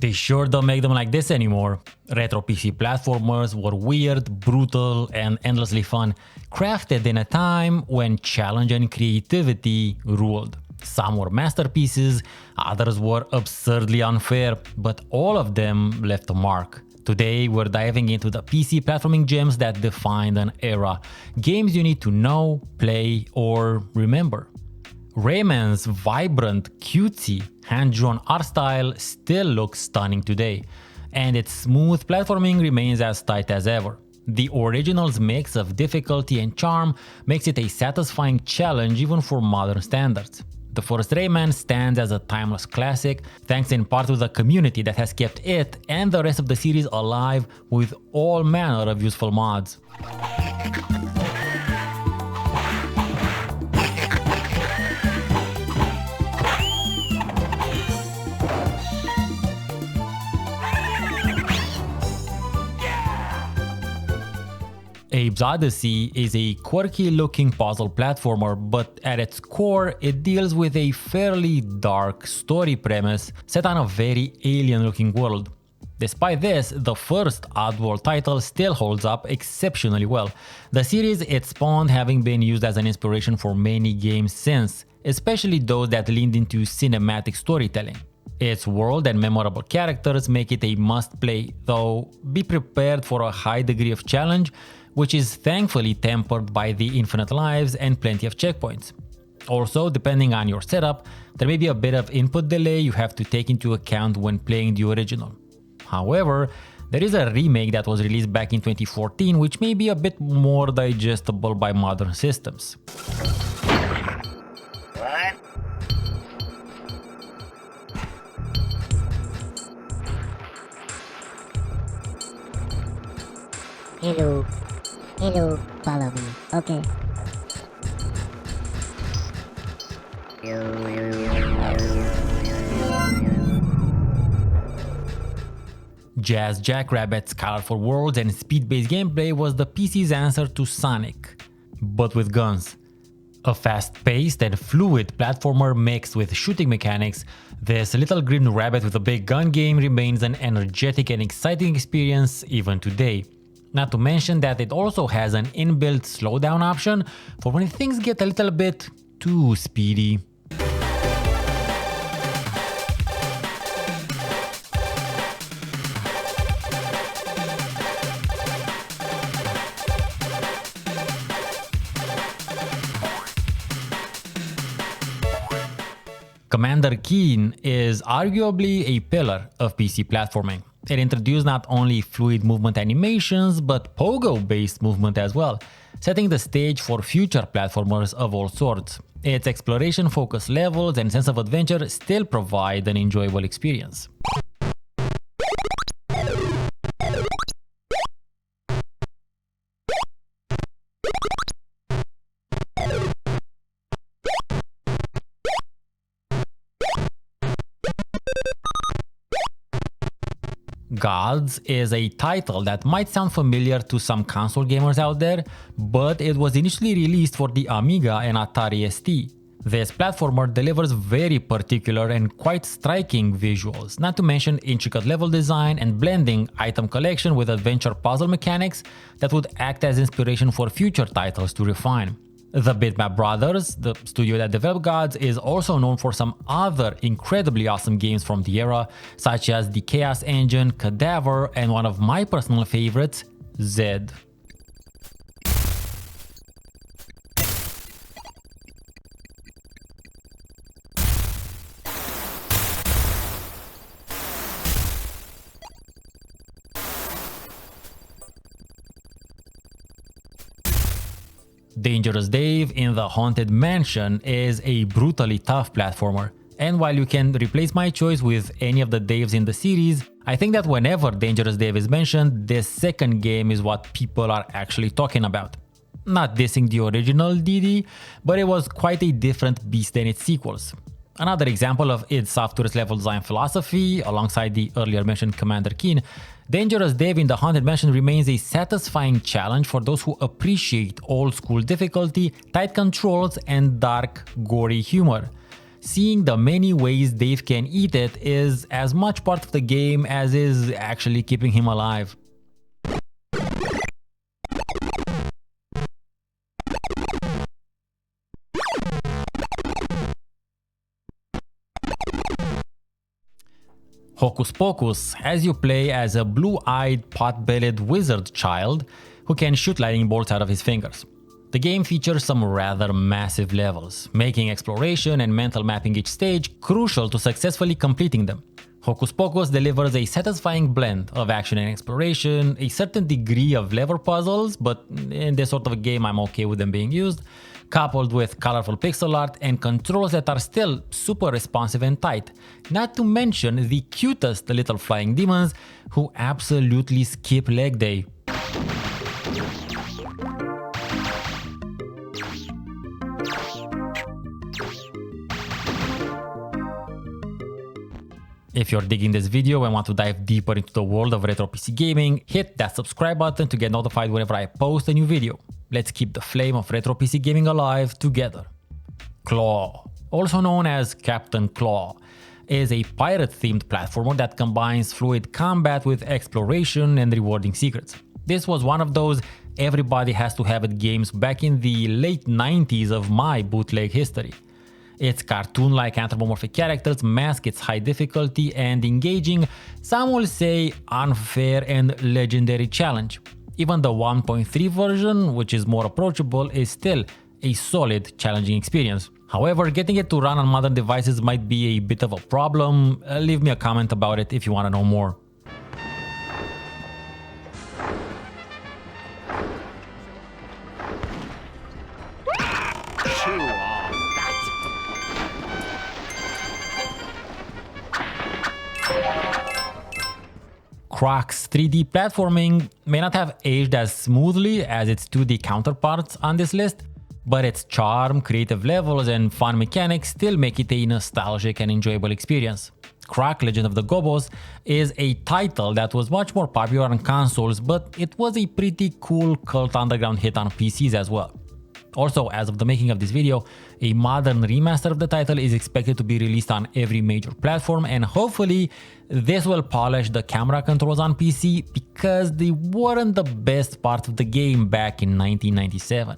They sure don't make them like this anymore. Retro PC platformers were weird, brutal, and endlessly fun, crafted in a time when challenge and creativity ruled. Some were masterpieces, others were absurdly unfair, but all of them left a mark. Today we're diving into the PC platforming gems that defined an era, games you need to know, play, or remember. Rayman's vibrant, cutesy, hand-drawn art style still looks stunning today, and its smooth platforming remains as tight as ever. The original's mix of difficulty and charm makes it a satisfying challenge even for modern standards. The first Rayman stands as a timeless classic, thanks in part to the community that has kept it and the rest of the series alive with all manner of useful mods. Abe's Oddysey is a quirky-looking puzzle platformer, but at its core, it deals with a fairly dark story premise set on a very alien-looking world. Despite this, the first Oddworld title still holds up exceptionally well, the series it spawned having been used as an inspiration for many games since, especially those that leaned into cinematic storytelling. Its world and memorable characters make it a must-play, though be prepared for a high degree of challenge, which is thankfully tempered by the infinite lives and plenty of checkpoints. Also, depending on your setup, there may be a bit of input delay you have to take into account when playing the original. However, there is a remake that was released back in 2014 which may be a bit more digestible by modern systems. What? Hello, follow me, okay. Jazz Jackrabbit's colorful worlds and speed-based gameplay was the PC's answer to Sonic, but with guns. A fast-paced and fluid platformer mixed with shooting mechanics, this little green rabbit with a big gun game remains an energetic and exciting experience even today. Not to mention that it also has an inbuilt slowdown option for when things get a little bit too speedy. Commander Keen is arguably a pillar of PC platforming. It introduced not only fluid movement animations, but pogo-based movement as well, setting the stage for future platformers of all sorts. Its exploration-focused levels and sense of adventure still provide an enjoyable experience. Gods is a title that might sound familiar to some console gamers out there, but it was initially released for the Amiga and Atari ST. This platformer delivers very particular and quite striking visuals, not to mention intricate level design and blending item collection with adventure puzzle mechanics that would act as inspiration for future titles to refine. The Bitmap Brothers, the studio that developed Gods, is also known for some other incredibly awesome games from the era, such as the Chaos Engine, Cadaver, and one of my personal favorites, Zed. Dangerous Dave in the Haunted Mansion is a brutally tough platformer, and while you can replace my choice with any of the Daves in the series, I think that whenever Dangerous Dave is mentioned, this second game is what people are actually talking about. Not dissing the original DD, but it was quite a different beast than its sequels. Another example of id Software's level design philosophy, alongside the earlier mentioned Commander Keen, Dangerous Dave in the Haunted Mansion remains a satisfying challenge for those who appreciate old school difficulty, tight controls, and dark, gory humor. seeing the many ways Dave can eat it is as much part of the game as is actually keeping him alive. Hocus Pocus has you play as a blue-eyed, pot-bellied wizard child who can shoot lightning bolts out of his fingers. The game features some rather massive levels, making exploration and mental mapping each stage crucial to successfully completing them. Hocus Pocus delivers a satisfying blend of action and exploration, a certain degree of lever puzzles, but in this sort of a game I'm okay with them being used, coupled with colorful pixel art and controls that are still super responsive and tight, not to mention the cutest little flying demons who absolutely skip leg day. If you're digging this video and want to dive deeper into the world of retro PC gaming, hit that subscribe button to get notified whenever I post a new video. Let's keep the flame of retro PC gaming alive together. Claw, also known as Captain Claw, is a pirate-themed platformer that combines fluid combat with exploration and rewarding secrets. This was one of those everybody has to have it games back in the late 90s of my bootleg history. Its cartoon-like anthropomorphic characters mask its high difficulty and engaging, some will say unfair and legendary challenge. Even the 1.3 version, which is more approachable, is still a solid, challenging experience. However, getting it to run on modern devices might be a bit of a problem. Leave me a comment about it if you want to know more. Croc's 3D platforming may not have aged as smoothly as its 2D counterparts on this list, but its charm, creative levels, and fun mechanics still make it a nostalgic and enjoyable experience. Croc Legend of the Gobos is a title that was much more popular on consoles, but it was a pretty cool cult underground hit on PCs as well. Also, as of the making of this video, a modern remaster of the title is expected to be released on every major platform, and hopefully this will polish the camera controls on PC because they weren't the best part of the game back in 1997.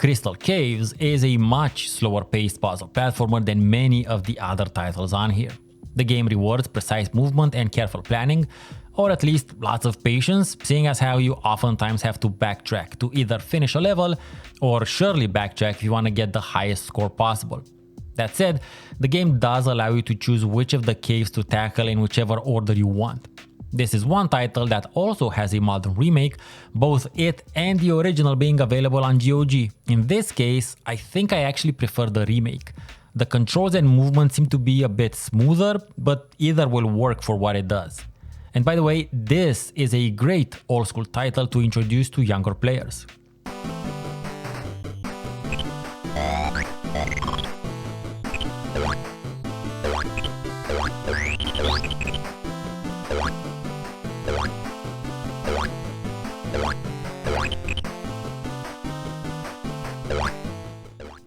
Crystal Caves is a much slower paced puzzle platformer than many of the other titles on here. The game rewards precise movement and careful planning, or at least lots of patience, seeing as how you oftentimes have to backtrack to either finish a level or surely backtrack if you want to get the highest score possible. That said, the game does allow you to choose which of the caves to tackle in whichever order you want. This is one title that also has a modern remake, both it and the original being available on GOG. In this case, I think I actually prefer the remake. The controls and movement seem to be a bit smoother, but either will work for what it does. And by the way, this is a great old school title to introduce to younger players.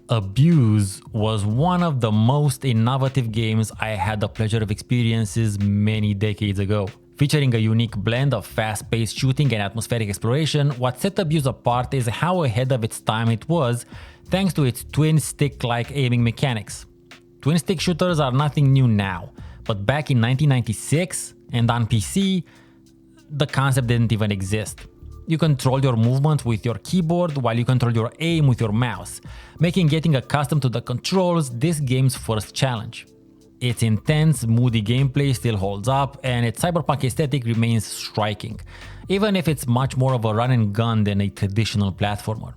Abuse was one of the most innovative games I had the pleasure of experiences many decades ago. Featuring a unique blend of fast-paced shooting and atmospheric exploration, what set Abuse apart is how ahead of its time it was, thanks to its twin-stick-like aiming mechanics. Twin-stick shooters are nothing new now, but back in 1996 and on PC, the concept didn't even exist. You control your movement with your keyboard while you control your aim with your mouse, making getting accustomed to the controls this game's first challenge. Its intense, moody gameplay still holds up, and its cyberpunk aesthetic remains striking, even if it's much more of a run and gun than a traditional platformer.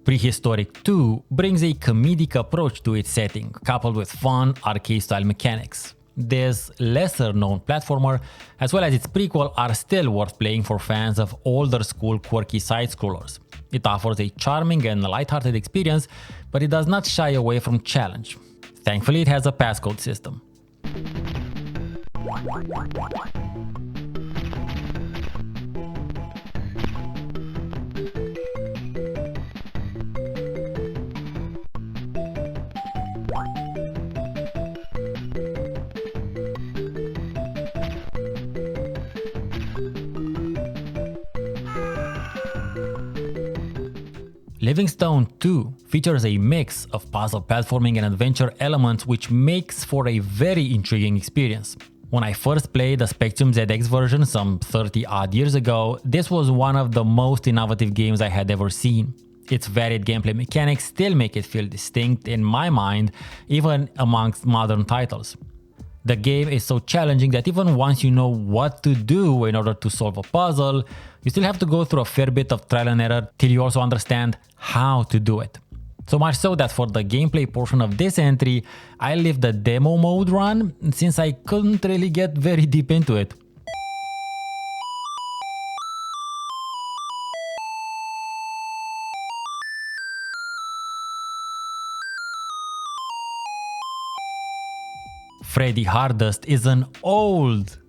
Prehistorik 2 brings a comedic approach to its setting, coupled with fun, arcade-style mechanics. This lesser-known platformer, as well as its prequel, are still worth playing for fans of older-school quirky side-scrollers. It offers a charming and light-hearted experience, but it does not shy away from challenge. Thankfully, it has a passcode system. Livingstone 2 features a mix of puzzle platforming and adventure elements, which makes for a very intriguing experience. When I first played the Spectrum ZX version some 30 odd years ago, this was one of the most innovative games I had ever seen. Its varied gameplay mechanics still make it feel distinct in my mind, even amongst modern titles. The game is so challenging that even once you know what to do in order to solve a puzzle, you still have to go through a fair bit of trial and error till you also understand how to do it. So much so that for the gameplay portion of this entry, I left the demo mode run since I couldn't really get very deep into it. Freddy Hardest is an old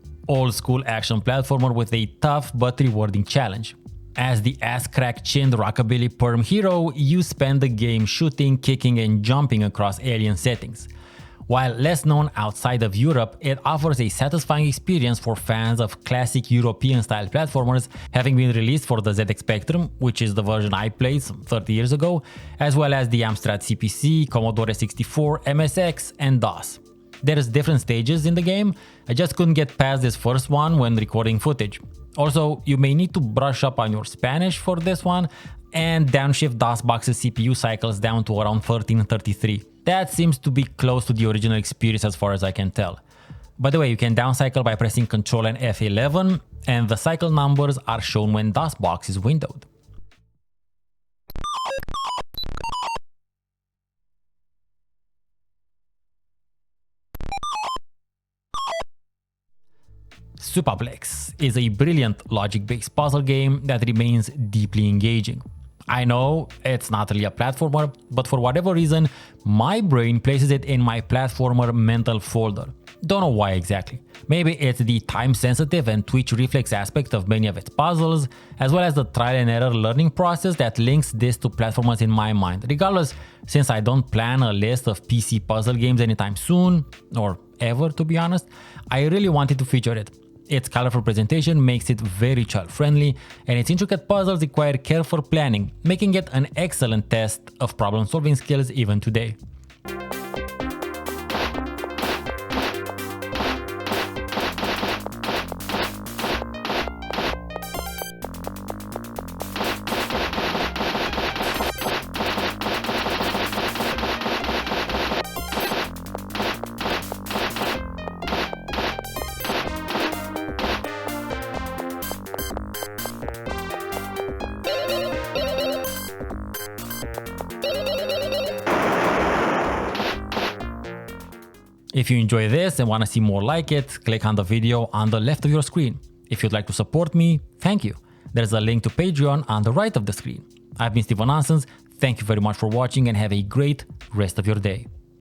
school action platformer with a tough but rewarding challenge. As the ass-crack-chinned rockabilly perm hero, you spend the game shooting, kicking and jumping across alien settings. While less known outside of Europe, it offers a satisfying experience for fans of classic European-style platformers, having been released for the ZX Spectrum, which is the version I played some 30 years ago, as well as the Amstrad CPC, Commodore 64, MSX and DOS. There's different stages in the game, I just couldn't get past this first one when recording footage. Also, you may need to brush up on your Spanish for this one and downshift DOSBox's CPU cycles down to around 1333. That seems to be close to the original experience as far as I can tell. By the way, you can downcycle by pressing Ctrl and F11, and the cycle numbers are shown when DOSBox is windowed. Supaplex is a brilliant logic-based puzzle game that remains deeply engaging. I know it's not really a platformer, but for whatever reason, my brain places it in my platformer mental folder. Don't know why exactly. Maybe it's the time-sensitive and twitch reflex aspect of many of its puzzles, as well as the trial and error learning process that links this to platformers in my mind. Regardless, since I don't plan a list of PC puzzle games anytime soon, or ever to be honest, I really wanted to feature it. Its colorful presentation makes it very child-friendly, and its intricate puzzles require careful planning, making it an excellent test of problem-solving skills even today. If you enjoy this and want to see more like it, click on the video on the left of your screen. If you'd like to support me, thank you. There's a link to Patreon on the right of the screen. I've been Steven Nansons, thank you very much for watching and have a great rest of your day.